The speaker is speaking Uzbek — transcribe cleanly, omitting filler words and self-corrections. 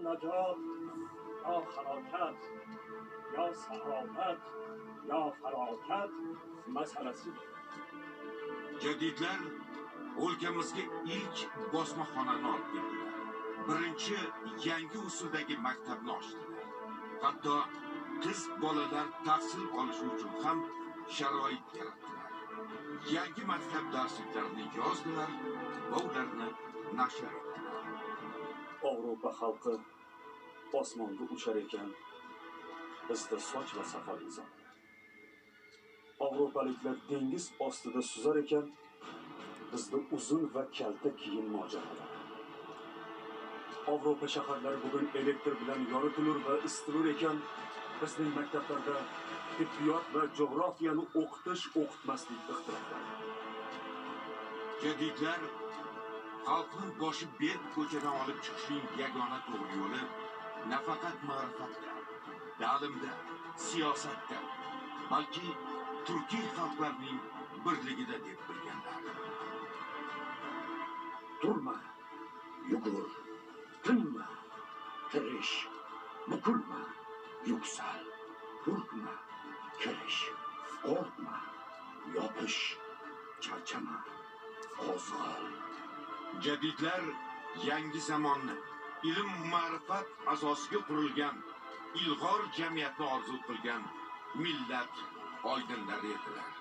نجات یا خلاکت یا سعادت یا falokat masalasi. Jadidlar o'lkamizga ilk bosmaxonani olib keldilar. Birinchi yangi usuldagi maktabni ochdilar. Hatto qiz bolalar tahsil olishi uchun ham sharoit yaratdilar. Yangi maktab darsliklarini yozdilar va ularni nashr etdilar. Avropa xalqi osmonga uchar ekan, bizda soch va safar izon. Avropaliklar dengiz ostida suzar ekan, bizda uzun va kalta kiyim mojarolar. Avropa shaharlari bugun elektr bilan yoritilur va isitilur ekan, bizning maktablarda tibbiyot va jo'grafiyani o'qitish-o'qitmaslik ixtiloflari. Jadidlar xalqning boshi bet ko'chadan olib chiqishning yagona to'g'ri yo'li nafaqat ma'rifatda, ta'limda, siyosatda, balki turkiy xalqlarning birligida deb bilganlar. Turma, yugur, tinma, tirish, bukilma, yuksal, hurkma, kirish, qo'rqma, yopish, charchama, qo'zg'al. Jadidlar yangi zamonni, ilm ma'rifat asosiga qurilgan, ilg'or jamiyatni orzu qilgan millat oydinlari edilar.